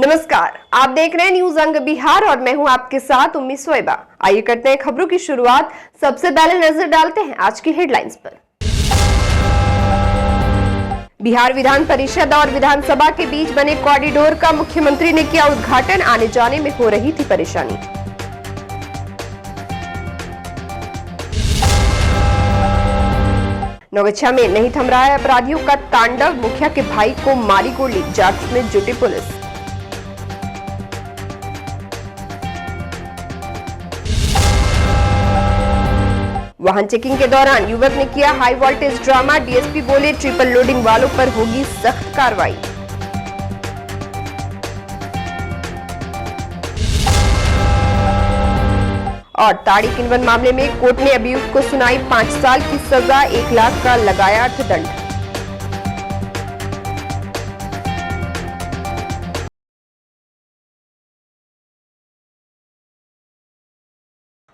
नमस्कार, आप देख रहे हैं न्यूज अंग बिहार और मैं हूं आपके साथ उम्मी सोएबा। आइए करते हैं खबरों की शुरुआत। सबसे पहले नजर डालते हैं आज की हेडलाइंस पर। बिहार विधान परिषद और विधानसभा के बीच बने कॉरिडोर का मुख्यमंत्री ने किया उद्घाटन। आने जाने में हो रही थी परेशानी। नौगछिया में नहीं थम रहा है अपराधियों का तांडव। मुखिया के भाई को मारी गोली, जांच में जुटी पुलिस। वाहन चेकिंग के दौरान युवक ने किया हाई वोल्टेज ड्रामा। डीएसपी बोले ट्रिपल लोडिंग वालों पर होगी सख्त कार्रवाई। और ताड़ी किन्वन मामले में कोर्ट ने अभियुक्त को सुनाई 5 साल की सजा, 1 लाख का लगाया अर्थदंड।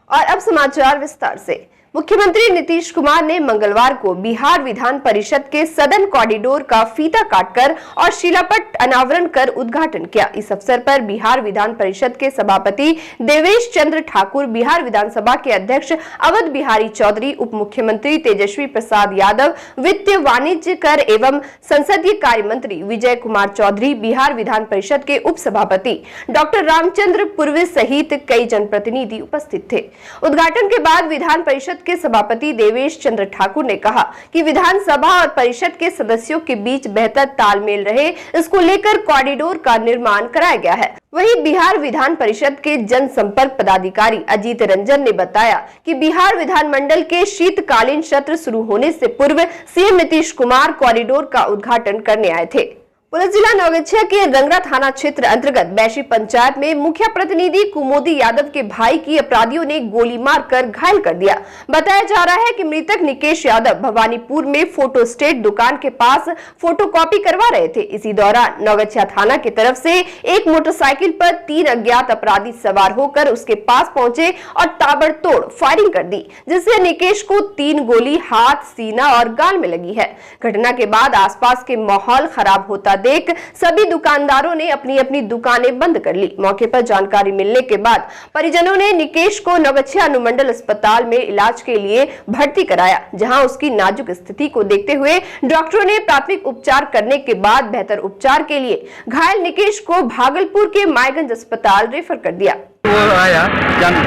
और अब समाचार विस्तार से। मुख्यमंत्री नीतीश कुमार ने मंगलवार को बिहार विधान परिषद के सदन कॉरिडोर का फीता काटकर और शिलापट अनावरण कर उद्घाटन किया। इस अवसर पर बिहार विधान परिषद के सभापति देवेश चंद्र ठाकुर, बिहार विधानसभा के अध्यक्ष अवध बिहारी चौधरी, उप मुख्यमंत्री तेजस्वी प्रसाद यादव, वित्त, वाणिज्य, कर एवं संसदीय कार्य मंत्री विजय कुमार चौधरी, बिहार विधान परिषद के उप सभापति डॉक्टर रामचंद्र पूर्वे सहित कई जनप्रतिनिधि उपस्थित थे। उद्घाटन के बाद विधान परिषद के सभापति देवेश चंद्र ठाकुर ने कहा कि विधानसभा और परिषद के सदस्यों के बीच बेहतर तालमेल रहे, इसको लेकर कॉरिडोर का निर्माण कराया गया है। वहीं बिहार विधान परिषद के जनसंपर्क पदाधिकारी अजीत रंजन ने बताया कि बिहार विधानमंडल के शीतकालीन सत्र शुरू होने से पूर्व सीएम नीतीश कुमार कॉरिडोर का उद्घाटन करने आए थे। पुलिस जिला नौगछिया के रंगरा थाना क्षेत्र अंतर्गत बैशी पंचायत में मुखिया प्रतिनिधि कुमोदी यादव के भाई की अपराधियों ने गोली मारकर घायल कर दिया। बताया जा रहा है कि मृतक निकेश यादव भवानीपुर में फोटो स्टेट दुकान के पास फोटोकॉपी करवा रहे थे। इसी दौरान नौगछिया थाना की तरफ से एक मोटरसाइकिल पर 3 अज्ञात अपराधी सवार होकर उसके पास पहुंचे और ताबड़तोड़ फायरिंग कर दी, जिससे निकेश को 3 गोली हाथ, सीना और गाल में लगी है। घटना के बाद आसपास के माहौल खराब होता देख सभी दुकानदारों ने अपनी अपनी दुकानें बंद कर ली। मौके पर जानकारी मिलने के बाद परिजनों ने निकेश को नौगछिया अनुमंडल अस्पताल में इलाज के लिए भर्ती कराया, जहां उसकी नाजुक स्थिति को देखते हुए डॉक्टरों ने प्राथमिक उपचार करने के बाद बेहतर उपचार के लिए घायल निकेश को भागलपुर के मायगंज अस्पताल रेफर कर दिया। वो आया,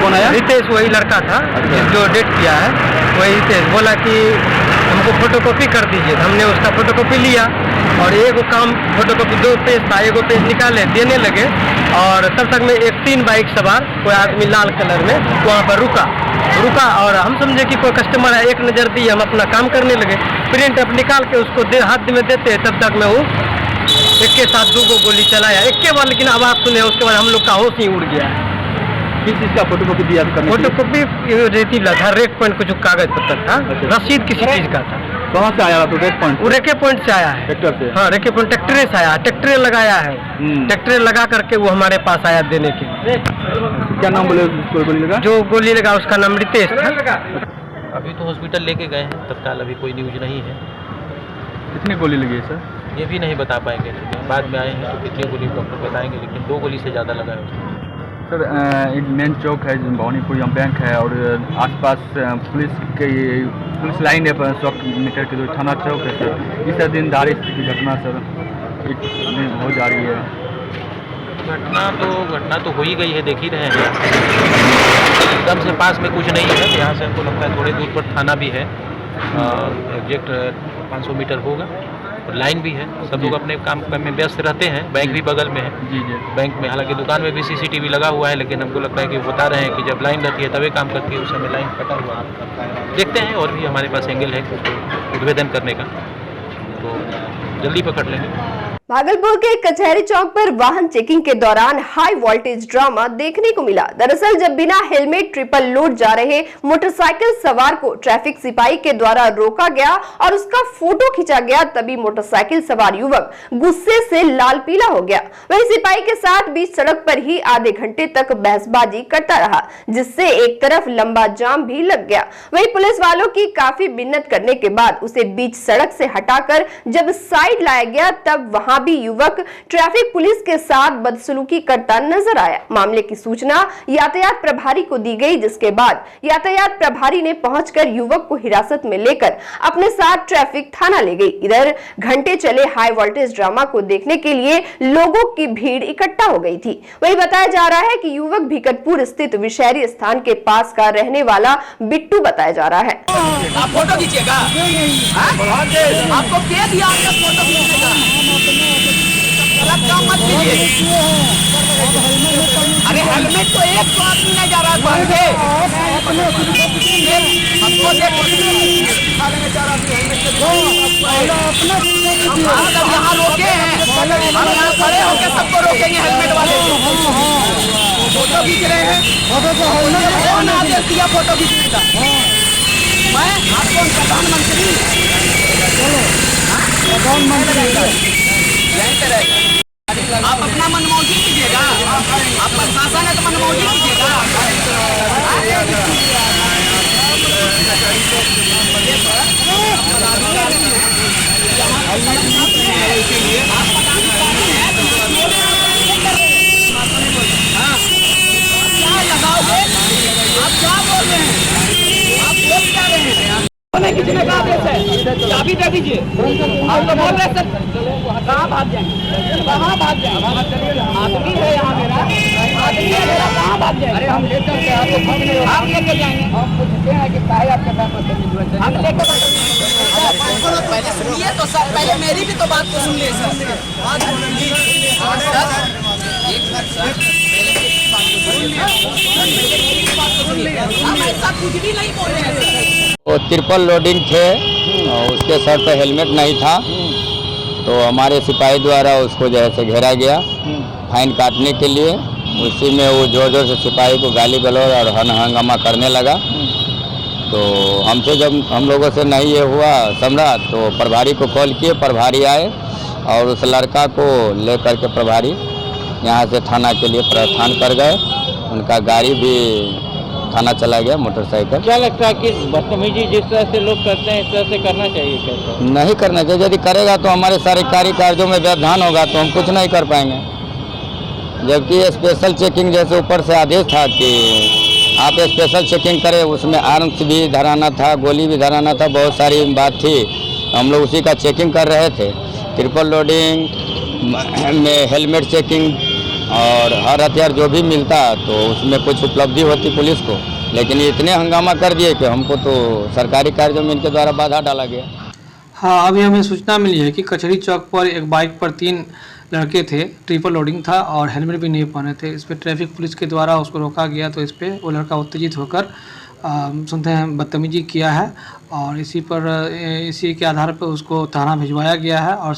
कौन आया? रितेश, वही लड़का था जो डेट किया है, वही रितेश बोला कि हमको फोटोकॉपी कर दीजिए। हमने उसका फोटोकॉपी लिया और एक काम फोटोकॉपी 2 पेज था, एक पेज निकाले देने लगे और तब तक में एक 3 बाइक सवार कोई आदमी लाल कलर में वहाँ पर रुका और हम समझे कि कोई कस्टमर है, एक नज़र दी, हम अपना काम करने लगे। प्रिंट अब निकाल के उसको हाथ में देते, तब तक में वो एक के साथ 2 गोली चलाया, एक के बाद, लेकिन आवाज़ सुने उसके बाद हम लोग का होश ही उड़ गया। किस चीज़ का फोटोकॉपी दिया? फोटोकॉपी रेती था, रेक पॉइंट को जो कागज पत्तर था, रसीद किसी चीज़ का था। कहाँ से आया तो? Reiki point? वो रेके पॉइंट से आया है। ट्रैक्टर से? हाँ, रेके पॉइंट ट्रैक्टर से आया, ट्रैक्टर लगाया है, ट्रैक्टर लगा करके वो हमारे पास आया देने के लिए। क्या नाम बोले गोली लगा? जो गोली लगा उसका नाम रितेश था। अभी तो हॉस्पिटल लेके गए हैं, तत्काल अभी कोई न्यूज नहीं है। कितनी गोली लगी है सर? ये भी नहीं बता पाएंगे, बाद में आए हैं तो कितनी गोली डॉक्टर बताएंगे, लेकिन 2 गोली से ज़्यादा लगा है उसको। सर, एक मेन चौक है भवानीपुर, यहाँ बैंक है और आसपास पुलिस लाइन है, 100 मीटर की दूरी थाना चौक है सर। इस दिन धारी की घटना सर हो जा रही है। घटना तो हो ही गई है, देख ही रहे हैं। एकदम से पास में कुछ नहीं है, यहाँ से हमको लगता है थोड़ी दूर पर थाना भी है, एग्जैक्ट 500 मीटर होगा, और लाइन भी है। सब लोग अपने काम में व्यस्त रहते हैं। बैंक भी बगल में है। जी जी। बैंक में, हालांकि दुकान में भी CCTV लगा हुआ है, लेकिन हमको लगता है कि बता रहे हैं कि जब लाइन रहती है तभी काम करती है, उस समय लाइन कटा हुआ। देखते हैं, और भी हमारे पास एंगल है उद्भेदन करने का, तो जल्दी पकड़ लेंगे। भागलपुर के कचहरी चौक पर वाहन चेकिंग के दौरान हाई वोल्टेज ड्रामा देखने को मिला। दरअसल जब बिना हेलमेट ट्रिपल लोड जा रहे मोटरसाइकिल सवार को ट्रैफिक सिपाही के द्वारा रोका गया और उसका फोटो खींचा गया, तभी मोटरसाइकिल सवार युवक गुस्से से लाल पीला हो गया। वही सिपाही के साथ बीच सड़क पर ही आधे घंटे तक बहसबाजी करता रहा, जिससे एक तरफ लंबा जाम भी लग गया। वही पुलिस वालों की काफी मिन्नत करने के बाद उसे बीच सड़क से हटाकर जब साइड लाया गया, तब वहां शराबी युवक ट्रैफिक पुलिस के साथ बदसलूकी करता नजर आया। मामले की सूचना यातायात प्रभारी को दी गई, जिसके बाद यातायात प्रभारी ने पहुंचकर युवक को हिरासत में लेकर अपने साथ ट्रैफिक थाना ले गई। इधर घंटे चले हाई वोल्टेज ड्रामा को देखने के लिए लोगों की भीड़ इकट्ठा हो गई थी। वही बताया जा रहा है कि युवक भिकटपुर स्थित विषैरी स्थान के पास का रहने वाला बिट्टू बताया जा रहा है। आप फोटो खींचिएगा? आपको क्या दिया आपने फोटो खींचने का? गलत काम मत कीजिए। अरे हेलमेट तो एक तो आदमी नहीं जा रहा है पहन के। हमको देखो हम यहाँ रोके हैं, हम यहाँ खड़े होके सबको रोकेंगे हेलमेट वाले। फोटो खींच रहे हैं, कौन आदेश दिया फोटो खींचने का? मैं आपको प्रधानमंत्री आप अपना मनमौजी कीजिएगा। आप प्रशासन है तो मनमौजी कीजिएगा। क्या लगाओगे? आप क्या बोल रहे हैं? आप बोल क्या रहे हैं? कितने का आदेश है? चाबी दे दीजिए। आप तो बोल रहे सर कहाँ भाग जाएंगे? कहाँ भाग जाएंगे? आदमी है यहाँ मेरा, आदमी है मेरा, कहाँ भाग जाएंगे? अरे हम लेकर के आप लेके जाएंगे। हम पूछते हैं कि काहे आपके साथ हम लेकर पहले सुनिए तो सर, पहले मेरी भी तो बात को सुन लिए सर। हम ऐसा कुछ भी नहीं बोल रहे हैं। वो ट्रिपल लोडिंग थे और उसके सर पे हेलमेट नहीं था, तो हमारे सिपाही द्वारा उसको जो है से घेरा गया फाइन काटने के लिए। उसी में वो जोर जोर से सिपाही को गाली गलौज और हंगामा करने लगा। तो हमसे जब हम लोगों से नहीं ये हुआ समझा, तो प्रभारी को कॉल किए, प्रभारी आए और उस लड़का को ले करके प्रभारी यहाँ से थाना के लिए प्रस्थान कर गए। उनका गाड़ी भी थाना चला गया, मोटरसाइकिल। क्या लगता है कि बदतमीजी जिस तरह से लोग करते हैं इस तरह से करना चाहिए क्या? नहीं करना चाहिए। यदि करेगा तो हमारे सरकारी कार्यों में व्यवधान होगा, तो हम कुछ नहीं कर पाएंगे। जबकि स्पेशल चेकिंग जैसे ऊपर से आदेश था कि आप स्पेशल चेकिंग करें, उसमें आर्म्स भी धराना था, गोली भी धराना था, बहुत सारी बात थी। हम लोग उसी का चेकिंग कर रहे थे। ट्रिपल लोडिंग में हेलमेट चेकिंग और हर हथियार जो भी मिलता तो उसमें कुछ उपलब्धि होती पुलिस को, लेकिन ये इतने हंगामा कर दिए कि हमको तो सरकारी कार्यों में इनके द्वारा बाधा डाला गया। हाँ, अभी हमें सूचना मिली है कि कचहरी चौक पर एक बाइक पर 3 लड़के थे, ट्रिपल लोडिंग था और हेलमेट भी नहीं पहने थे। इस पर ट्रैफिक पुलिस के द्वारा उसको रोका गया, तो इस पर वो लड़का उत्तेजित होकर सुनते हैं बदतमीजी किया है और इसी के आधार पर उसको थाना भिजवाया गया है। और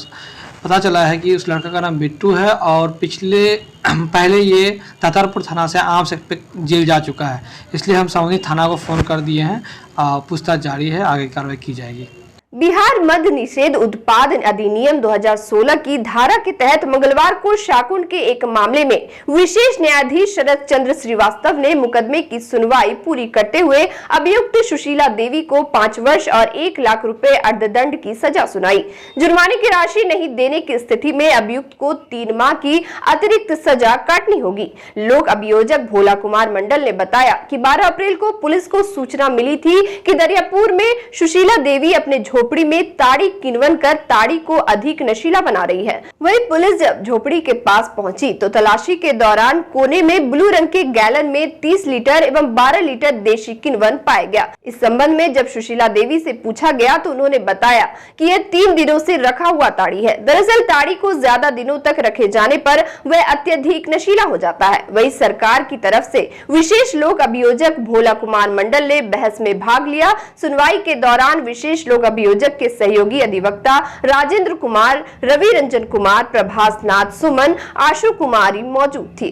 पता चला है कि उस लड़का का नाम बिट्टू है और पहले ये तातारपुर थाना से आम से जेल जा चुका है। इसलिए हम संबंधित थाना को फ़ोन कर दिए हैं, पूछताछ जारी है, आगे कार्रवाई की जाएगी। बिहार मद्य निषेध उत्पाद अधिनियम 2016 की धारा के तहत मंगलवार को शाकुंड के एक मामले में विशेष न्यायाधीश शरद चंद्र श्रीवास्तव ने मुकदमे की सुनवाई पूरी करते हुए अभियुक्त सुशीला देवी को 5 वर्ष और 1 लाख रुपए अर्धदंड की सजा सुनाई। जुर्माने की राशि नहीं देने की स्थिति में अभियुक्त को 3 माह की अतिरिक्त सजा काटनी होगी। लोक अभियोजक भोला कुमार मंडल ने बताया कि 12 अप्रैल को पुलिस को सूचना मिली थी कि दरियापुर में सुशीला देवी अपने झोपड़ी में ताड़ी किनवन कर ताड़ी को अधिक नशीला बना रही है। वहीं पुलिस जब झोपड़ी के पास पहुंची तो तलाशी के दौरान कोने में ब्लू रंग के गैलन में 30 लीटर एवं 12 लीटर देशी किनवन पाया गया। इस संबंध में जब सुशीला देवी से पूछा गया तो उन्होंने बताया कि यह 3 दिनों से रखा हुआ ताड़ी है। दरअसल ताड़ी को ज्यादा दिनों तक रखे जाने पर वह अत्यधिक नशीला हो जाता है। वही सरकार की तरफ से विशेष लोक अभियोजक भोला कुमार मंडल ने बहस में भाग लिया। सुनवाई के दौरान विशेष लोक अभियोजक के सहयोगी अधिवक्ता राजेंद्र कुमार, रवि रंजन कुमार, प्रभास नाथ सुमन, आशु कुमारी मौजूद थी।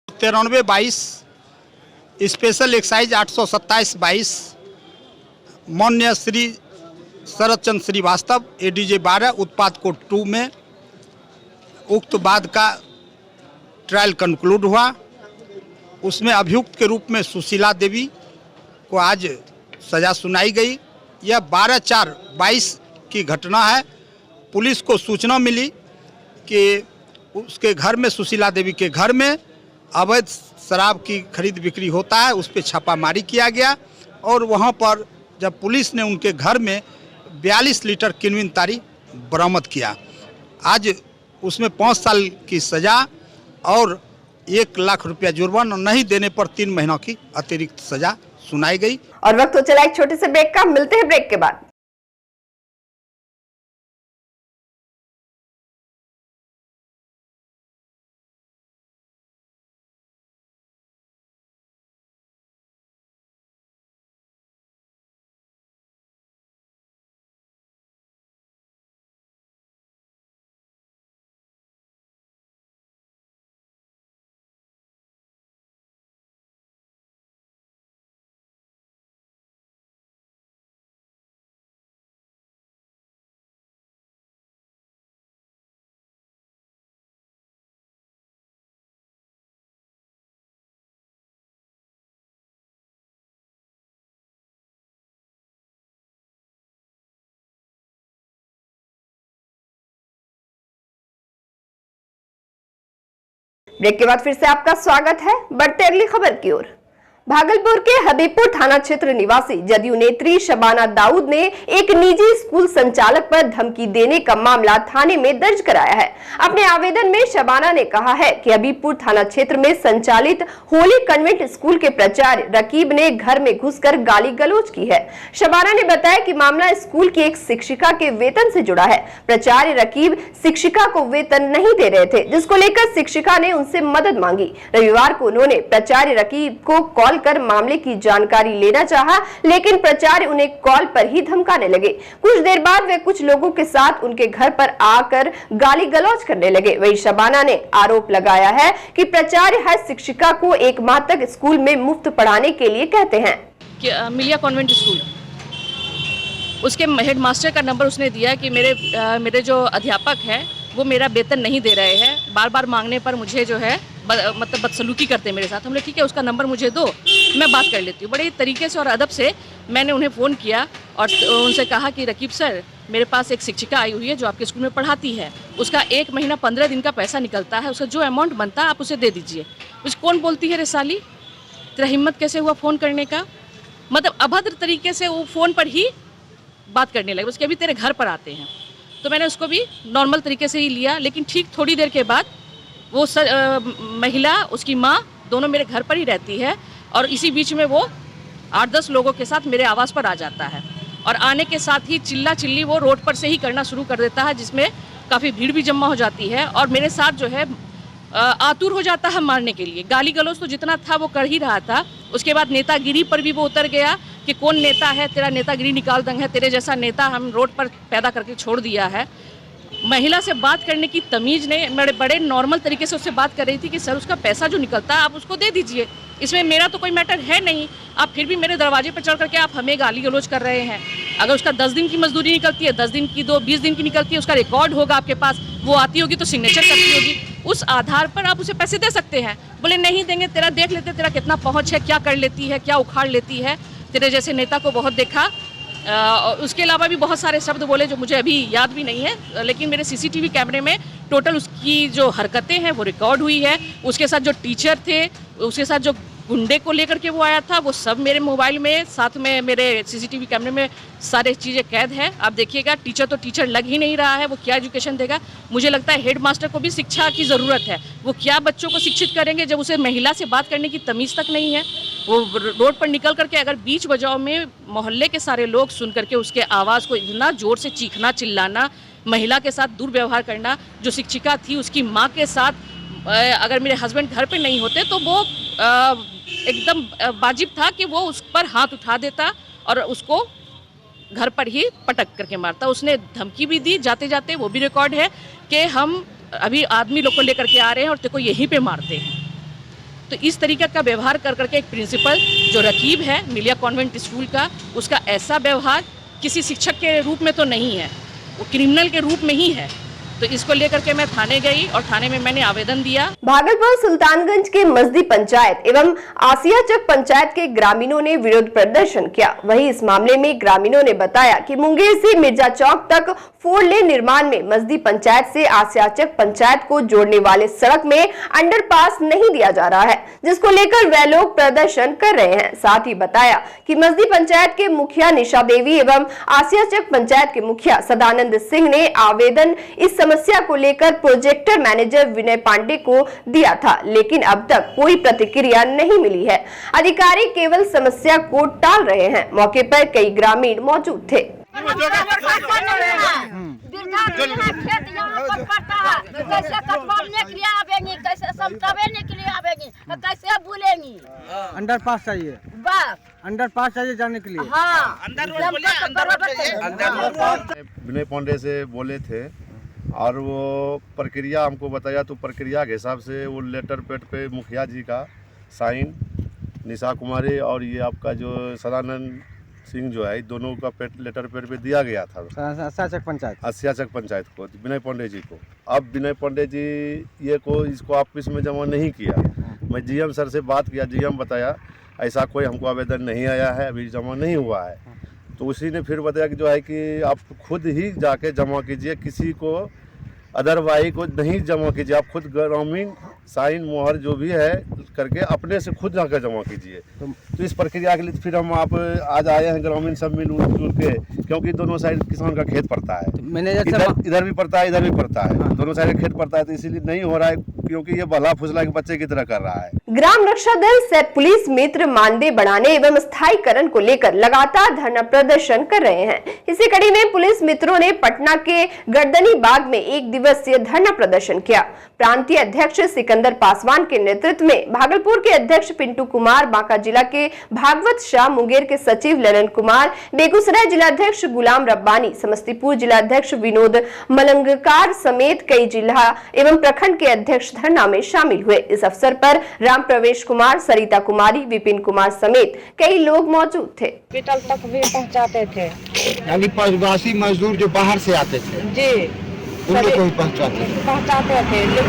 9322 स्पेशल एक्साइज 827-22 माननीय श्री शरद चंद्र श्रीवास्तव ADJ 12 उत्पाद कोड 2 में उक्त वाद का ट्रायल कंक्लूड हुआ। उसमें अभियुक्त के रूप में सुशीला देवी को आज सजा सुनाई गई। यह 12/4/22 की घटना है। पुलिस को सूचना मिली कि उसके घर में, सुशीला देवी के घर में अवैध शराब की खरीद बिक्री होता है, उस पर छापामारी किया गया और वहाँ पर जब पुलिस ने उनके घर में 42 लीटर किनविन तारी बरामद किया। आज उसमें 5 साल की सज़ा और 1 लाख रुपया जुर्माना नहीं देने पर 3 महीनों की अतिरिक्त सजा सुनाई गई। और वक्त हो चला एक छोटे से ब्रेक का, मिलते हैं ब्रेक के बाद। ब्रेक के बाद फिर से आपका स्वागत है। बढ़ते अगली खबर की ओर। भागलपुर के हबीबपुर थाना क्षेत्र निवासी जदयू नेत्री शबाना दाऊद ने एक निजी स्कूल संचालक पर धमकी देने का मामला थाने में दर्ज कराया है। अपने आवेदन में शबाना ने कहा है कि हबीबपुर थाना क्षेत्र में संचालित होली कन्वेंट स्कूल के प्राचार्य रकीब ने घर में घुसकर गाली गलौज की है। शबाना ने बताया कि मामला स्कूल की एक शिक्षिका के वेतन से जुड़ा है। प्राचार्य रकीब शिक्षिका को वेतन नहीं दे रहे थे, जिसको लेकर शिक्षिका ने उनसे मदद मांगी। रविवार को उन्होंने प्राचार्य रकीब को कॉल कर मामले की जानकारी लेना चाहा, लेकिन प्राचार्य उन्हें कॉल पर ही धमकाने लगे। कुछ देर बाद वे कुछ लोगों के साथ उनके घर पर आकर गाली गलौज करने लगे। वहीं शबाना ने आरोप लगाया है कि प्राचार्य हर शिक्षिका को 1 माह तक स्कूल में मुफ्त पढ़ाने के लिए कहते हैं। मिलिया कॉन्वेंट स्कूल, उसके हेड मास्टर का नंबर उसने दिया कि मेरे जो अध्यापक है वो मेरा वेतन नहीं दे रहे हैं। बार बार मांगने पर मुझे जो है मतलब बदसलूकी करते हैं मेरे साथ। हमने ठीक है, उसका नंबर मुझे दो, मैं बात कर लेती हूँ। बड़े तरीके से और अदब से मैंने उन्हें फ़ोन किया और उनसे कहा कि रकीब सर, मेरे पास एक शिक्षिका आई हुई है जो आपके स्कूल में पढ़ाती है। उसका 1 महीना 15 दिन का पैसा निकलता है, उसका जो अमाउंट बनता है आप उसे दे दीजिए। उस कौन बोलती है रे साली, तेरा हिम्मत कैसे हुआ फ़ोन करने का? मतलब अभद्र तरीके से वो फ़ोन पर ही बात करने लगे। उसके अभी तेरे घर पर आते हैं। तो मैंने उसको भी नॉर्मल तरीके से ही लिया, लेकिन ठीक थोड़ी देर के बाद वो महिला, उसकी माँ, दोनों मेरे घर पर ही रहती है और इसी बीच में वो 8-10 लोगों के साथ मेरे आवास पर आ जाता है और आने के साथ ही चिल्ला चिल्ली वो रोड पर से ही करना शुरू कर देता है, जिसमें काफ़ी भीड़ भी जमा हो जाती है और मेरे साथ जो है आतुर हो जाता है मारने के लिए। गाली गलौज तो जितना था वो कर ही रहा था। उसके बाद नेतागिरी पर भी वो उतर गया कि कौन नेता है, तेरा नेतागिरी निकाल देंगे, तेरे जैसा नेता हम रोड पर पैदा करके छोड़ दिया है। महिला से बात करने की तमीज़ ने, बड़े नॉर्मल तरीके से उससे बात कर रही थी कि सर उसका पैसा जो निकलता है आप उसको दे दीजिए, इसमें मेरा तो कोई मैटर है नहीं। आप फिर भी मेरे दरवाजे पर चढ़ करके आप हमें गाली गलौज कर रहे हैं। अगर उसका 10 दिन की मजदूरी निकलती है, 10 दिन की, 20 दिन की निकलती है, उसका रिकॉर्ड होगा आपके पास, वो आती होगी तो सिग्नेचर करती होगी, उस आधार पर आप उसे पैसे दे सकते हैं। बोले नहीं देंगे, तेरा देख लेते, तेरा कितना पहुँच है, क्या कर लेती है, क्या उखाड़ लेती है, तेरे जैसे नेता को बहुत देखा। उसके अलावा भी बहुत सारे शब्द बोले जो मुझे अभी याद भी नहीं है, लेकिन मेरे सीसीटीवी कैमरे में टोटल उसकी जो हरकतें हैं वो रिकॉर्ड हुई है। उसके साथ जो टीचर थे, उसके साथ जो गुंडे को लेकर के वो आया था, वो सब मेरे मोबाइल में, साथ में मेरे सीसीटीवी कैमरे में सारे चीज़ें कैद है। आप देखिएगा, टीचर तो टीचर लग ही नहीं रहा है, वो क्या एजुकेशन देगा। मुझे लगता है हेड मास्टर को भी शिक्षा की ज़रूरत है। वो क्या बच्चों को शिक्षित करेंगे जब उसे महिला से बात करने की तमीज़ तक नहीं है। वो रोड पर निकल करके अगर बीच बजाव में मोहल्ले के सारे लोग सुन करके उसके आवाज़ को इतना ज़ोर से चीखना, चिल्लाना, महिला के साथ दुर्व्यवहार करना, जो शिक्षिका थी उसकी माँ के साथ, अगर मेरे हस्बैंड घर पे नहीं होते तो वो एकदम वाजिब था कि वो उस पर हाथ उठा देता और उसको घर पर ही पटक करके मारता। उसने धमकी भी दी जाते जाते, वो भी रिकॉर्ड है कि हम अभी आदमी लोग को लेकर के आ रहे हैं और तेरे को यहीं पे मारते हैं। तो इस तरीके का व्यवहार कर करके एक प्रिंसिपल जो रकीब है मिलिया कॉन्वेंट स्कूल का, उसका ऐसा व्यवहार किसी शिक्षक के रूप में तो नहीं है, वो क्रिमिनल के रूप में ही है। तो इसको लेकर के मैं थाने गई और थाने में मैंने आवेदन दिया। भागलपुर सुल्तानगंज के मस्दी पंचायत एवं आसियाचक पंचायत के ग्रामीणों ने विरोध प्रदर्शन किया। वहीं इस मामले में ग्रामीणों ने बताया कि मुंगेर से मिर्जा चौक तक 4 लेन निर्माण में मजदी पंचायत से आसियाचक पंचायत को जोड़ने वाले सड़क में अंडरपास नहीं दिया जा रहा है, जिसको लेकर वे लोग प्रदर्शन कर रहे हैं। साथ ही बताया कि मजदी पंचायत के मुखिया निशा देवी एवं आसियाचक पंचायत के मुखिया सदानंद सिंह ने आवेदन इस समस्या को लेकर प्रोजेक्टर मैनेजर विनय पांडे को दिया था, लेकिन अब तक कोई प्रतिक्रिया नहीं मिली है। अधिकारी केवल समस्या को टाल रहे हैं। मौके पर कई ग्रामीण मौजूद थे। कैसे कटवाने के लिए आवेंगी, कैसे समझाने के लिए आवेंगी, कैसे भूलेंगी। अंडरपास चाहिए, बस अंडरपास चाहिए जाने के लिए। हाँ, विनय पांडे से बोले थे और वो प्रक्रिया हमको बताया, तो प्रक्रिया के हिसाब से वो लेटर पेड पे मुखिया जी का साइन, निशा कुमारी और ये आपका जो सदानंद सिंह जो है, दोनों का लेटर पेड पे दिया गया था आसियाचक पंचायत को, विनय पांडे जी को। अब विनय पांडे जी इसको ऑफिस में जमा नहीं किया। मैं जीएम सर से बात किया, जीएम बताया ऐसा कोई हमको आवेदन नहीं आया है, अभी जमा नहीं हुआ है। तो उसी ने फिर बताया कि जो है कि आप खुद ही जाके जमा कीजिए, किसी को अदरवाइज को नहीं जमा कीजिए, आप खुद ग्रामीण साइन मोहर जो भी है करके अपने से खुद जाकर जमा कीजिए। तो इस प्रक्रिया के लिए फिर हम आप आज आए हैं ग्रामीण सब मिलजुल के, क्योंकि दोनों साइड किसान का खेत पड़ता है, इधर भी पड़ता है, इधर भी पड़ता है, दोनों साइड खेत पड़ता है, तो इसीलिए नहीं हो रहा है, क्योंकि ये भला फुसला के बच्चे की तरह कर रहा है। ग्राम रक्षा दल सहित पुलिस मित्र मानदेय बढ़ाने एवं स्थायीकरण को लेकर लगातार धरना प्रदर्शन कर रहे हैं। इसी कड़ी में पुलिस मित्रों ने पटना के गर्दनी बाग में 1 दिवसीय धरना प्रदर्शन किया। प्रांतीय अध्यक्ष सिकंदर पासवान के नेतृत्व में भागलपुर के अध्यक्ष पिंटू कुमार, बांका जिला के भागवत शाह, मुंगेर के सचिव ललन कुमार, बेगूसराय जिलाध्यक्ष गुलाम रब्बानी, समस्तीपुर जिलाध्यक्ष विनोद मलंगकार समेत कई जिला एवं प्रखंड के अध्यक्ष धरना में शामिल हुए। इस अवसर पर राम प्रवेश कुमार, सरिता कुमारी, विपिन कुमार समेत कई लोग मौजूद थे। हॉस्पिटल तक भी पहुंचाते थे, यानी प्रवासी मजदूर जो बाहर से आते थे जी उन लोग को भी पहुंचाते थे, लेकिन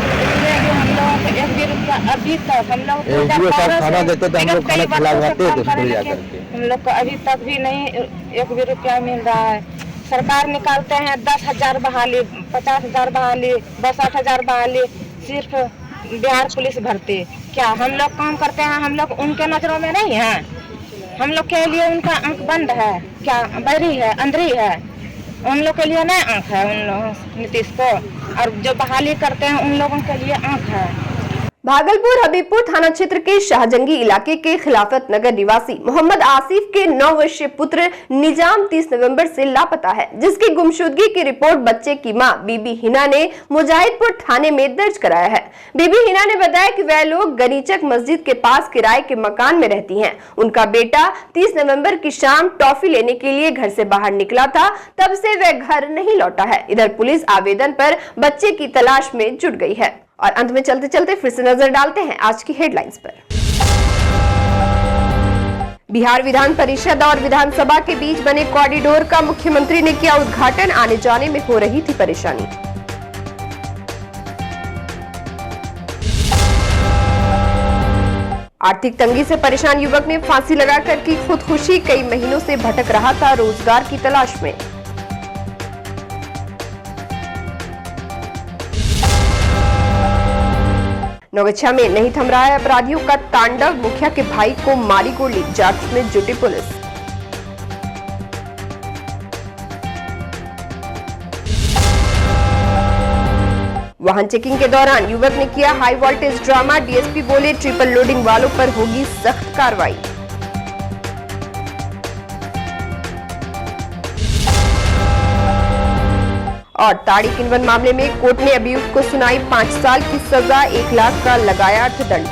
हम लोग को 1 भी रुपया अभी तक हम लोग खाना देते थे, हम लोग खाना खिलाते थे स्कूल जाकर के। हम लोग को अभी तक भी नहीं 1 भी रुपया मिल रहा है। सरकार निकालते हैं 10,000 बहाली, 50,000 बहाली, 62,000 बहाली, सिर्फ बिहार पुलिस भर्ती। क्या हम लोग काम करते हैं? हम लोग उनके नजरों में नहीं है, हम लोग के लिए उनका आंख बंद है, क्या बहरी है, अंधेरी है, उन लोग के लिए नहीं आंख है। उन लोग नीतीश को और जो बहाली करते हैं उन लोगों के लिए आंख है। भागलपुर हबीबपुर थाना क्षेत्र के शाहजंगी इलाके के खिलाफत नगर निवासी मोहम्मद आसिफ के 9 वर्षीय पुत्र निजाम 30 नवंबर से लापता है, जिसकी गुमशुदगी की रिपोर्ट बच्चे की मां बीबी हिना ने मुजाहिदपुर थाने में दर्ज कराया है। बीबी हिना ने बताया कि वह लोग गनीचक मस्जिद के पास किराए के मकान में रहती हैं। उनका बेटा 30 नवंबर की शाम टॉफी लेने के लिए घर से बाहर निकला था, तब से वह घर नहीं लौटा है। इधर पुलिस आवेदन पर बच्चे की तलाश में जुट गई है। और अंत में चलते चलते फिर से नजर डालते हैं आज की हेडलाइंस पर। बिहार विधान परिषद और विधानसभा के बीच बने कॉरिडोर का मुख्यमंत्री ने किया उद्घाटन, आने जाने में हो रही थी परेशानी। आर्थिक तंगी से परेशान युवक ने फांसी लगाकर की खुदकुशी, कई महीनों से भटक रहा था रोजगार की तलाश में। नौगछा में नहीं थम रहा है अपराधियों का तांडव, मुखिया के भाई को मारी गोली, जांच में जुटी पुलिस। वाहन चेकिंग के दौरान युवक ने किया हाई वोल्टेज ड्रामा, डीएसपी बोले ट्रिपल लोडिंग वालों पर होगी सख्त कार्रवाई। और ताड़ी किन्वन मामले में कोर्ट ने अभियुक्त को सुनाई 5 साल की सजा, 1 लाख का लगाया अर्थदंड।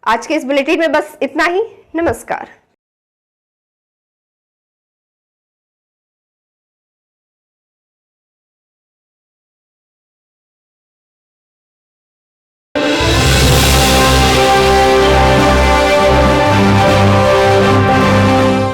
आज के इस बुलेटिन में बस इतना ही। नमस्कार।